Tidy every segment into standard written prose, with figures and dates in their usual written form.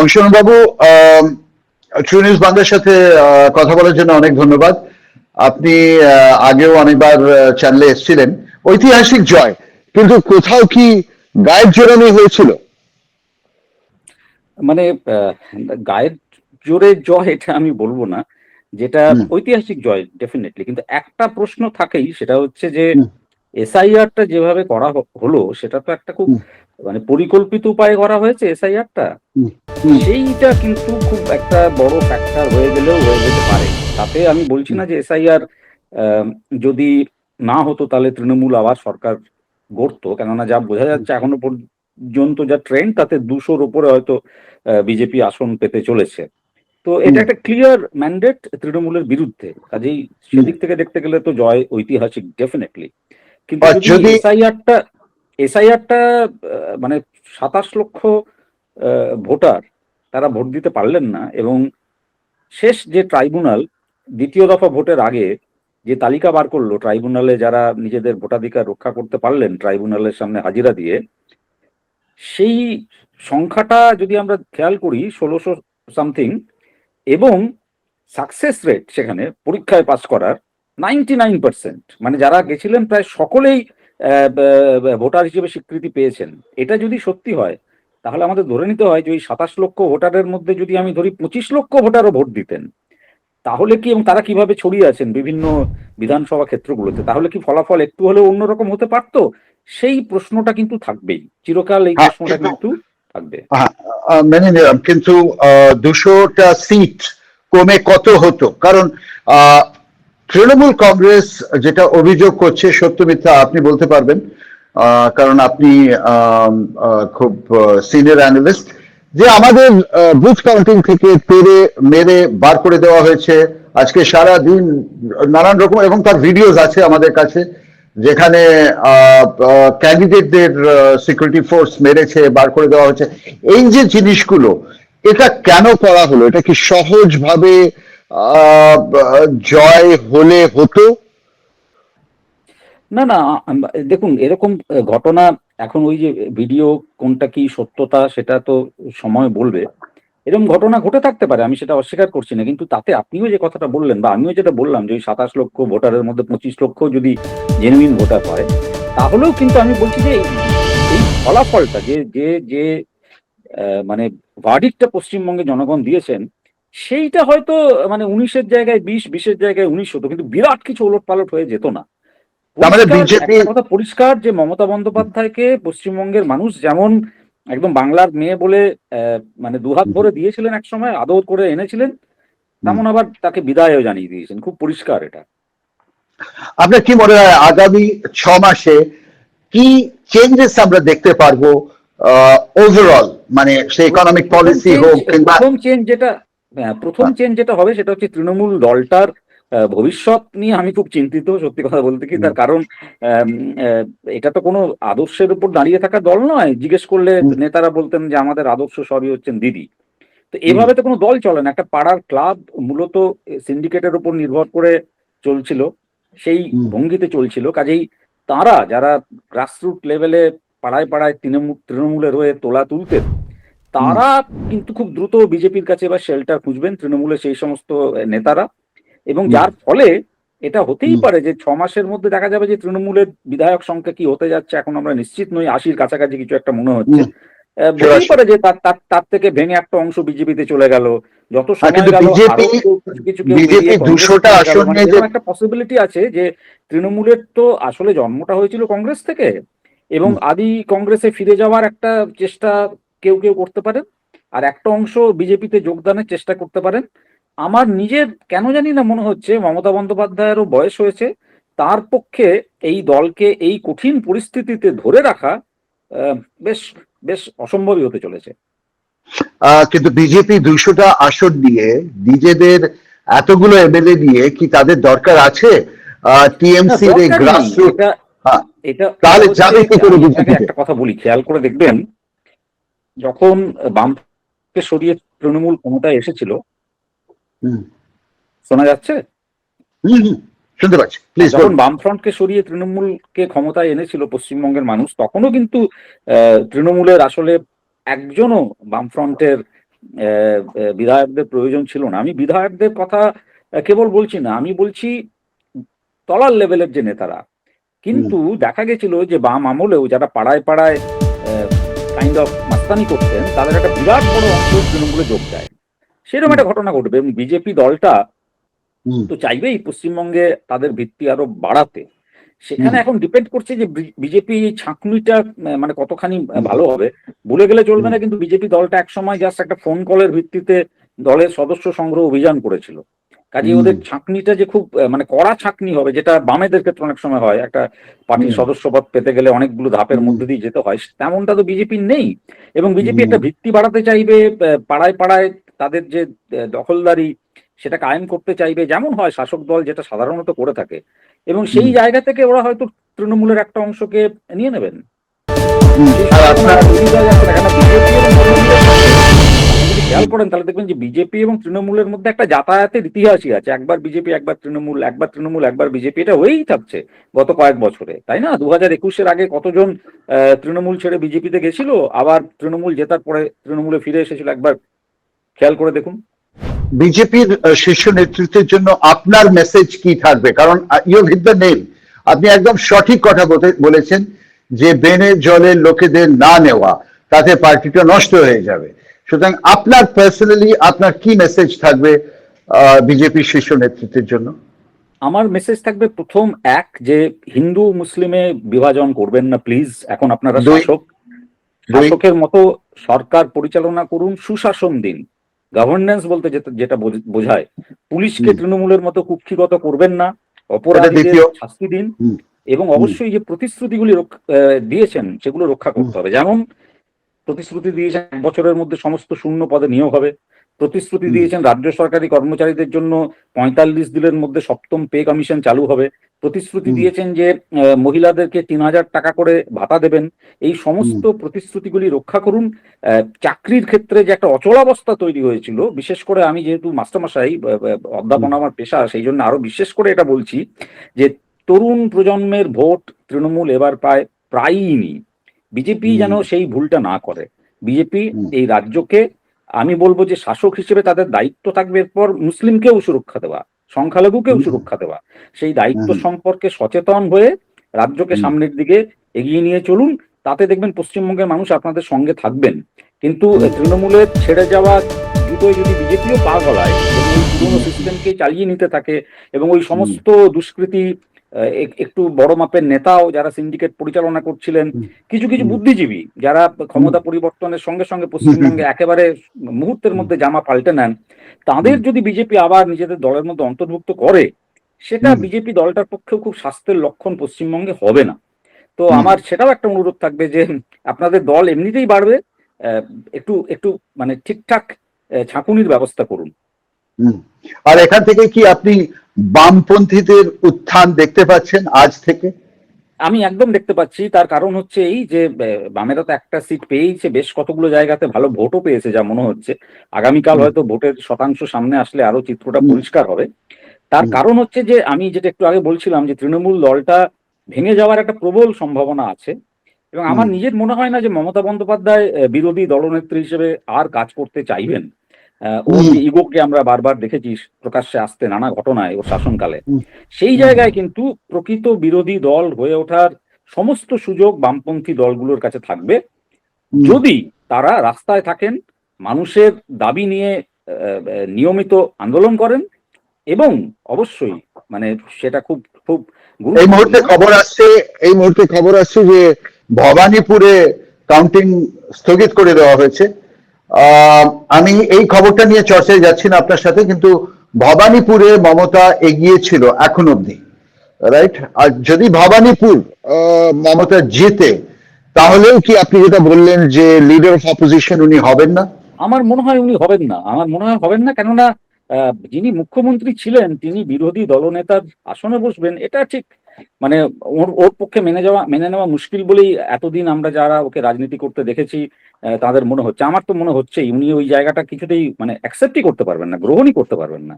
অংশমান বাবু, true news বাংলার সাথে কথা বলার জন্য অনেক ধন্যবাদ। আপনি আগেও অনেকবার চ্যানেলে এসেছিলেন। ঐতিহাসিক জয়, কিন্তু কোথাও কি গায়ের জোরানি হয়েছিল? মানে গায়ের জোরে জয় এটা আমি বলবো না, যেটা ঐতিহাসিক জয় ডেফিনেটলি, কিন্তু একটা প্রশ্ন থাকেই, সেটা হচ্ছে যে এসআইআরটা যেভাবে করা হলো সেটা তো একটা খুব মানে পরিকল্পিত উপায়ে করা হয়েছে এসআইআরটা, সেইটা কিন্তু খুব একটা বড় ফ্যাক্টর হয়ে গেলেও হয়ে যেতে পারে। তাতে আমি বলছি না যে এসআইআর যদি না হতো তাহলে তৃণমূল আবার সরকার গড়তো, কেননা যা বোঝা যাচ্ছে এখনো পর্যন্ত যা ট্রেন্ড, তাতে 200-র উপরে হয়তো বিজেপি আসন পেতে চলেছে। তো এটা একটা ক্লিয়ার ম্যান্ডেট তৃণমূলের বিরুদ্ধে, কাজেই সেদিক থেকে দেখতে গেলে তো জয় ঐতিহাসিক ডেফিনেটলি। কিন্তু যদি এসআইআরটা মানে 27 লক্ষ ভোটার তারা ভোট দিতে পারলেন না, এবং শেষ যে ট্রাইব্যুনাল দ্বিতীয় দফা ভোটের আগে যে তালিকা বার করলো, ট্রাইব্যুনালে যারা নিজেদের ভোটাধিকার রক্ষা করতে পারলেন ট্রাইব্যুনালের সামনে হাজিরা দিয়ে, সেই সংখ্যাটা যদি আমরা খেয়াল করি 1600 সামথিং, এবং সাকসেস রেট সেখানে পরীক্ষায় পাস করার 99%, মানে যারা গেছিলেন প্রায় সকলেই ভোটার হিসেবে স্বীকৃতি পেয়েছেন। এটা যদি সত্যি হয় তাহলে আমাদের ধরে নিতে হয় যে ওই 27 লক্ষ ভোটারের মধ্যে যদি আমি ধরি 25 লক্ষ ভোটারও ভোট দিতেন, তাহলে কি, এবং তারা কিভাবে ছড়িয়ে আছেন বিভিন্ন বিধানসভা ক্ষেত্রগুলোতে, তাহলে কি ফলাফল একটু হলেও অন্যরকম হতে পারতো? সেই প্রশ্নটা কিন্তু থাকবেই, চিরকাল এই প্রশ্নটা কিন্তু থাকবে। মেনে নিলাম, কিন্তু 200টা সিট কমে কত হতো? কারণ তৃণমূল কংগ্রেস যেটা অভিযোগ করছে, সত্য মিথ্যা আপনি বলতে পারবেন, কারণ আপনি খুব সিনিয়র অ্যানালিস্ট, যে আমাদের বুথ কাউন্টিং থেকে তেড়ে মেরে বার করে দেওয়া হয়েছে। আজকে সারা দিন নানান রকম, এবং তার ভিডিওস আছে আমাদের কাছে, যেখানে ক্যান্ডিডেটদের সিকিউরিটি ফোর্স মেরেছে, বার করে দেওয়া হয়েছে। এই যে জিনিসগুলো, এটা কেন করা হলো? এটা কি সহজভাবে জয় হলে হতো? না না, দেখুন, এরকম ঘটনা, এখন ওই যে ভিডিও কোনটা কি সত্যতা সেটা তো সময় বলবে। এরকম ঘটনা ঘটে থাকতে পারে, আমি সেটা অস্বীকার করছি না, কিন্তু তাতে আপনিও যে কথাটা বললেন বা আমিও যেটা বললাম যে ওই 27 লক্ষ ভোটারের মধ্যে 25 লক্ষ যদি জেনুইন ভোটার হয়, তাহলেও কিন্তু আমি বলছি যে এই ফলাফলটা যে যে যে মানে ভার্ডিক্টটা পশ্চিমবঙ্গে জনগণ দিয়েছেন, সেইটা হয়তো মানে 19-এর জায়গায় 20, 20-এর জায়গায় 19 হতো, কিন্তু বিরাট কিছু ওলটপালট হয়ে যেত না। একটা কথা পরিষ্কার যে মমতা বন্দ্যোপাধ্যায়কে পশ্চিমবঙ্গের মানুষ যেমন একদম বাংলার মেয়ে বলে মানে দুহাত ভরে দিয়েছিলেন, এক সময় আদর করে এনেছিলেন, তেমন আবার তাকে বিদায়ও জানিয়ে দিয়েছেন, খুব পরিষ্কার এটা। আপনার কি মনে হয় আগামী 6 মাসে কি চেঞ্জেস আমরা দেখতে পারবো ওভারঅল? মানে সে ইকোনমিক পলিসি হোক কিংবা প্রথম চেঞ্জ যেটা হবে সেটা হচ্ছে তৃণমূল দলটার ভবিষ্যৎ নিয়ে আমি খুব চিন্তিত, সত্যি কথা বলতে কি। তার কারণ এটা তো কোনো আদর্শের উপর দাঁড়িয়ে থাকা দল নয়। জিজ্ঞেস করলে নেতারা বলতেন যে আমাদের আদর্শ সবই হচ্ছেন দিদি। তো এভাবে তো কোনো দল চলে না। একটা পাড়ার ক্লাব মূলত সিন্ডিকেটের উপর নির্ভর করে চলছিল, সেই ভঙ্গিতে চলছিল। কাজেই তারা যারা গ্রাসরুট লেভেলে পাড়ায় পাড়ায় তৃণমূলের হয়ে তোলা তুলতেন, তারা কিন্তু খুব দ্রুত বিজেপির কাছে এবার শেল্টার খুঁজবেন, তৃণমূলের সেই সমস্ত নেতারা। এবং যার ফলে এটা হতেই পারে যে 6 মাসের মধ্যে দেখা যাবে যে তৃণমূলের বিধায়ক সংখ্যা কি হতে যাচ্ছে এখন আমরা নিশ্চিত নই, 80-র কাছাকাছি কিছু একটা মনে হচ্ছে। বলতেই পারে যে তার থেকে ভেঙে একটা অংশ বিজেপিতে চলে গেল, যত সময় গেল আরো কিছু একটা পসিবিলিটি আছে যে তৃণমূলের তো আসলে জন্মটা হয়েছিল কংগ্রেস থেকে, এবং আদি কংগ্রেসে ফিরে যাওয়ার একটা চেষ্টা কেউ কেউ করতে পারেন, আর একটা অংশ বিজেপিতে যোগদানের চেষ্টা করতে পারেন। আমার নিজের কেন জানি না মনে হচ্ছে মমতা বন্দ্যোপাধ্যায়েরও বয়স হয়েছে, তার পক্ষে এই দলকে এই কঠিন পরিস্থিতিতে ধরে রাখা বেশ বেশ অসম্ভবই হতে চলেছে। কিন্তু বিজেপি 200টা আসন দিয়ে নিজেদের এতগুলো এমএলএ দিয়ে কি তাদের দরকার আছে? টিএমসি এর গ্রাসরুট তাহলে যাবে কি করে? একটা কথা বলি, খেয়াল করে দেখবেন, যখন বামকে সরিয়ে তৃণমূল ক্ষমতায় এসেছিল, শোনা যাচ্ছে? শুনতে পাচ্ছি, যখন বামফ্রন্টকে সরিয়ে তৃণমূলকে ক্ষমতায় এনেছিল পশ্চিমবঙ্গের মানুষ, তখনও কিন্তু তৃণমূলের আসলে একজনও বামফ্রন্টের বিধায়কদের প্রয়োজন ছিল না। আমি বিধায়কদের কথা কেবল বলছি না, আমি বলছি তলার লেভেলের যে নেতারা। কিন্তু দেখা গেছিল যে বাম আমলেও যারা পাড়ায় পাড়ায় কাইন্ড অফ মাস্তানি করতেন, তাদের একটা বিরাট বড় অংশ তৃণমূলে যোগ দেয়। সেরকম একটা ঘটনা ঘটবে এবং বিজেপি দলটা তো চাইবেই পশ্চিমবঙ্গে তাদের ভিত্তি আরো বাড়াতে। সেখানে এখন ডিপেন্ড করছে যে বিজেপি এই ছাঁকনিটা মানে কতখানি ভালো হবে। ভুলে গেলে চলবে না, কিন্তু বিজেপি দলটা একসময় জাস্ট একটা ফোন কলের ভিত্তিতে দলের সদস্য সংগ্রহ অভিযান করেছিল। কাজে ওদের ছাঁকনিটা যে খুব মানে কড়া ছাঁকনি হবে, যেটা বামেদের ক্ষেত্রে অনেক সময় হয়, একটা পার্টির সদস্যপদ পেতে গেলে অনেকগুলো ধাপের মধ্যে দিয়ে যেতে হয়, তেমনটা তো বিজেপির নেই। এবং বিজেপি একটা ভিত্তি বাড়াতে চাইবে, পাড়ায় পাড়ায় তাদের যে দখলদারি সেটা কায়েম করতে চাইবে, যেমন হয় শাসক দল যেটা সাধারণত করে থাকে। এবং সেই জায়গা থেকে ওরা হয়তো তৃণমূলের একটা অংশকে নিয়ে নেবেন। যদি খেয়াল করেন তাহলে দেখবেন যে বিজেপি এবং তৃণমূলের মধ্যে একটা যাতায়াতের ইতিহাসই আছে, একবার বিজেপি একবার তৃণমূল, একবার তৃণমূল একবার বিজেপি, এটা হয়েই থাকছে গত কয়েক বছরে, তাই না? 2021-এর আগে কতজন তৃণমূল ছেড়ে বিজেপিতে গেছিল, আবার তৃণমূল জেতার পরে তৃণমূলে ফিরে এসেছিল, একবার খেয়াল করে দেখুন। বিজেপির শীর্ষ নেতৃত্বের জন্য আপনার মেসেজ কি থাকবে? কারণ ইউ হিট দ্য নেল, আপনি একদম সঠিক কথা বলেছেন যে বেনে জলের লোকেদের না নেওয়া, তাতে পার্টিটা নষ্ট হয়ে যাবে। সুতরাং আপনার পার্সোনালি আপনার কি মেসেজ থাকবে বিজেপির শীর্ষ নেতৃত্বের জন্য? আমার মেসেজ থাকবে, প্রথম এক, যে হিন্দু মুসলিমে বিভাজন করবেন না প্লিজ। এখন আপনারা শাসকের মতো সরকার পরিচালনা করুন, সুশাসন দিন। গভর্নেন্স বলতে যেটা বোঝায়, পুলিশকে তৃণমূলের মতো কুক্ষিগত করবেন না, অপরাধীদের শাস্তি দিন, এবং অবশ্যই যে প্রতিশ্রুতিগুলি দিয়েছেন সেগুলো রক্ষা করতে হবে। যেমন প্রতিশ্রুতি দিয়েছেন 1 বছরের মধ্যে সমস্ত শূন্য পদে নিয়োগ হবে, প্রতিশ্রুতি দিয়েছেন রাজ্য সরকারি কর্মচারীদের জন্য 45 দিনের মধ্যে 7ম পে কমিশন চালু হবে, প্রতিশ্রুতি দিয়েছেন যে মহিলাদেরকে 3000 টাকা করে ভাতা দেবেন। এই সমস্ত প্রতিশ্রুতিগুলি রক্ষা করুন। চাকরির ক্ষেত্রে যে একটা অচলাবস্থা তৈরি হয়েছিল, বিশেষ করে আমি যেহেতু মাস্টারমশাই, অধ্যাপনা আমার পেশা, সেই জন্য আরো বিশেষ করে এটা বলছি যে তরুণ প্রজন্মের ভোট তৃণমূল এবার প্রায়ই নেই। বিজেপি যেন সেই ভুলটা না করে। বিজেপি এই রাজ্যকে, আমি বলবো যে শাসক হিসেবে তাদের দায়িত্ব থাকবে এরপর মুসলিমকেও সুরক্ষা দেওয়া, সংখ্যালঘুকেও সুরক্ষা দেওয়া। সেই দায়িত্ব সম্পর্কে সচেতন হয়ে রাজ্যকে সামনের দিকে এগিয়ে নিয়ে চলুন, তাতে দেখবেন পশ্চিমবঙ্গের মানুষ আপনাদের সঙ্গে থাকবেন। কিন্তু তৃণমূলের ছেড়ে যাওয়া জুতোয় যদি বিজেপিও পা গলায় এবং ওই পুরোনো সিস্টেমকে চালিয়ে নিতে থাকে, এবং ওই সমস্ত দুষ্কৃতি একটু বড় মাপের নেতাও যারা সিন্ডিকেট পরিচালনা করছিলেন, কিছু কিছু বুদ্ধিজীবী যারা ক্ষমতা পরিবর্তনের সঙ্গে সঙ্গে পশ্চিমবঙ্গে একেবারে মুহূর্তের মধ্যে জামা পাল্টে নেন, তাদের যদি বিজেপি আবার নিজেদের দলের মধ্যে অন্তর্ভুক্ত করে, সেটা বিজেপি দলটার পক্ষেও খুব স্বাস্থ্যের লক্ষণ পশ্চিমবঙ্গে হবে না। তো আমার সেটাও একটা অনুরোধ থাকবে যে আপনাদের দল এমনিতেই বাড়বে, একটু একটু মানে ঠিকঠাক ছাঁকুনির ব্যবস্থা করুন। আর এখান থেকে কি আপনি বামপন্থীদের উত্থান দেখতে পাচ্ছেন আজ থেকে? আমি একদম দেখতে পাচ্ছি। তার কারণ হচ্ছে এই যে বামেরা তো একটা সিট পেয়েছে, বেশ কতগুলো জায়গাতে ভালো ভোটও পেয়েছে যা মনে হচ্ছে। আগামীকাল হয়তো ভোটের শতাংশ সামনে আসলে আরো চিত্রটা পরিষ্কার হবে। তার কারণ হচ্ছে যে আমি যেটা একটু আগে বলছিলাম যে তৃণমূল দলটা ভেঙে যাওয়ার একটা প্রবল সম্ভাবনা আছে, এবং আমার নিজের মনে হয় না যে মমতা বন্দ্যোপাধ্যায় বিরোধী দলনেত্রী হিসেবে আর কাজ করতে চাইবেন। ওর যে ইগোকে আমরা বারবার দেখেছি প্রকাশ্যে আসতে নানা ঘটনায় ওর শাসনকালে, সেই জায়গায় কিন্তু প্রকৃত বিরোধী দল হয়ে ওঠার সমস্ত সুযোগ বামপন্থী দলগুলোর কাছে থাকবে, যদি তারা রাস্তায় থাকেন, মানুষের দাবি নিয়ে নিয়মিত আন্দোলন করেন, এবং অবশ্যই মানে সেটা খুব খুব এই মুহূর্তে খবর আসছে যে ভবানীপুরে কাউন্টিং স্থগিত করে দেওয়া হয়েছে। আমি এই খবরটা নিয়ে চর্চায় যাচ্ছি না আপনার সাথে, কিন্তু ভবানীপুরে মমতা এগিয়ে ছিল এখন অব্দি, রাইট? আর যদি ভবানীপুর মমতা জিতে, তাহলেও কি আপনি যেটা বললেন যে লিডার অফ অপোজিশন উনি হবেন না? আমার মনে হয় উনি হবেন না। আমার মনে হয় হবেন না, কেননা যিনি মুখ্যমন্ত্রী ছিলেন তিনি বিরোধী দলনেতার আসনে বসবেন, এটা ঠিক মানে ওর পক্ষে মেনে নেওয়া মুশকিল বলেই এতদিন আমরা যারা ওকে রাজনীতি করতে দেখেছি তাদের মনে হচ্ছে, আমার তো মনে হচ্ছে উনি ওই জায়গাটা কিছুতেই মানে অ্যাকসেপ্টই করতে পারবেন না, গ্রহণই করতে পারবেন না।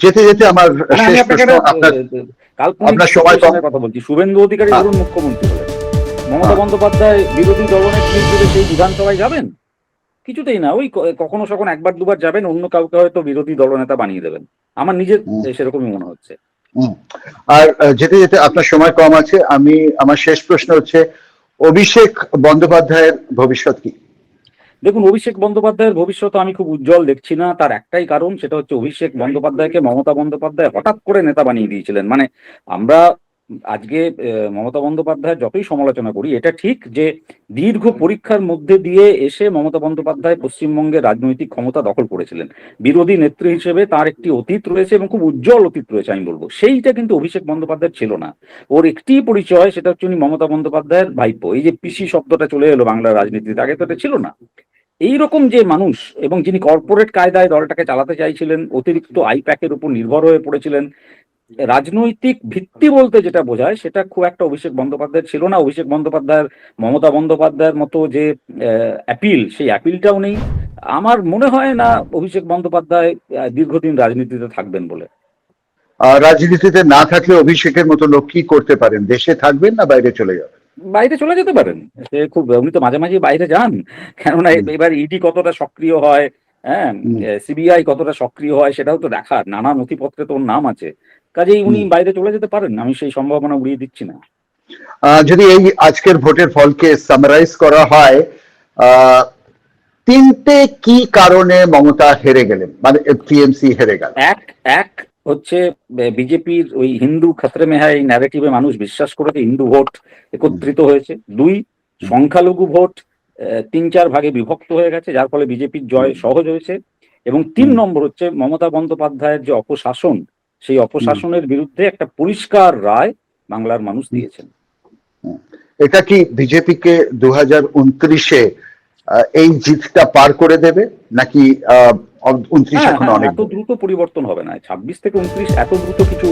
যেতে যেতে আমার শেষ প্রশ্ন, আপনার সময় কথা বলছি। শুভেন্দু অধিকারী ধরুন মুখ্যমন্ত্রী হলেন, মমতা বন্দ্যোপাধ্যায় বিরোধী দলনেত্রী হিসেবে সেই বিধানসভায় যাবেন? কিছুতেই না। ওই কখনো সখন একবার দুবার যাবেন, অন্য কাউকে হয়তো বিরোধী দলনেতা বানিয়ে দেবেন। আমার নিজের সেরকমই মনে হচ্ছে। আর যেতে যেতে আপনার সময় কম আছে, আমার শেষ প্রশ্ন হচ্ছে, অভিষেক বন্দ্যোপাধ্যায়ের ভবিষ্যৎ কি? দেখুন, অভিষেক বন্দ্যোপাধ্যায়ের ভবিষ্যৎ আমি খুব উজ্জ্বল দেখছি না। তার একটাই কারণ, সেটা হচ্ছে অভিষেক বন্দ্যোপাধ্যায়কে মমতা বন্দ্যোপাধ্যায় হঠাৎ করে নেতা বানিয়ে দিয়েছিলেন। মানে আমরা আজকে মমতা বন্দ্যোপাধ্যায়ের যতই সমালোচনা করি, এটা ঠিক যে দীর্ঘ পরীক্ষার মধ্যে দিয়ে এসে মমতা বন্দ্যোপাধ্যায় পশ্চিমবঙ্গের রাজনৈতিক ক্ষমতা দখল করেছিলেন। বিরোধী নেত্রী হিসেবে তার একটি অতীত রয়েছে এবং খুব উজ্জ্বল অতীত রয়েছে আমি বলবো। সেইটা কিন্তু অভিষেক বন্দ্যোপাধ্যায়ের ছিল না। ওর একটি পরিচয়, সেটা হচ্ছে উনি মমতা বন্দ্যোপাধ্যায়ের ভাইপো। এই যে পিসি শব্দটা চলে এলো বাংলার রাজনীতিতে, আগে তো এটা ছিল না। এইরকম যে মানুষ, এবং যিনি কর্পোরেট কায়দায় দলটাকে চালাতে চাইছিলেন, অতিরিক্ত আইপ্যাকের উপর নির্ভর হয়ে পড়েছিলেন, রাজনৈতিক ভিত্তি বলতে যেটা বোঝায় সেটা খুব একটা অভিষেক বন্দ্যোপাধ্যায়ের ছিল না। অভিষেক বন্দ্যোপাধ্যায়ের মমতা বন্দ্যোপাধ্যায়ের মতো যে অ্যাপিল, সেই অ্যাপিলটাও নেই। আমার মনে হয় না অভিষেক বন্দ্যোপাধ্যায় দীর্ঘদিন রাজনীতিতে থাকবেন বলে। রাজনীতিতে না থাকলে অভিষেকের মতো লোক কি করতে পারেন? দেশে থাকবেন না বাইরে চলে যাবেন? বাইরে চলে যেতে পারেন। সে খুব, উনি তো মাঝে মাঝে বাইরে যান। কেননা এবার ইডি কতটা সক্রিয় হয়, হ্যাঁ, সিবিআই কতটা সক্রিয় হয়, সেটাও তো দেখার। নানা নথিপত্রে তোর নাম আছে, কাজেই উনি বাইরে চলে যেতে পারেন। আমি সেই সম্ভাবনা উড়িয়ে দিচ্ছি না। যদি এই আজকের ভোটের ফলকে সামারাইজ করা হয়, তিনটে কি কারণে মমতা হেরে গেলেন, মানে টিএমসি হেরে গেল? এক হচ্ছে বিজেপির ওই হিন্দু খাতরে মে হ্যায় এই ন্যারেটিভে মানুষ বিশ্বাস করেছে, হিন্দু ভোট একত্রিত হয়েছে। দুই, সংখ্যালঘু ভোট 3-4 ভাগে বিভক্ত হয়ে গেছে, যার ফলে বিজেপির জয় সহজ হয়েছে। এবং 3 নম্বর হচ্ছে মমতা বন্দ্যোপাধ্যায়ের যে অপশাসন, সেই অপশাসনের বিরুদ্ধে একটা পরিষ্কার রায় বাংলার মানুষ দিয়েছেন। এটা কি বিজেপিকে 2029-এ এই জিতটা পার করে দেবে, নাকি 29 এখন অনেক? এত দ্রুত পরিবর্তন হবে না। 26 থেকে 29 এত দ্রুত কিছু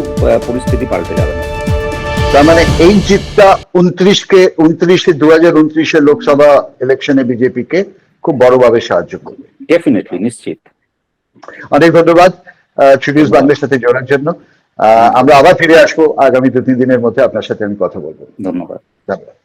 পরিস্থিতি পাল্টে যাবে না। তার মানে এই জিতটা 2029-এ লোকসভা ইলেকশনে বিজেপিকে খুব বড়ভাবে সাহায্য করবে। ডেফিনেটলি, নিশ্চিত। অনেক ধন্যবাদ ট্রিবিউস বাংলার সাথে জড়ার জন্য। আমরা আবার ফিরে আসবো আগামী 2-3 দিনের মধ্যে, আপনার সাথে আমি কথা বলবো। ধন্যবাদ। ধন্যবাদ।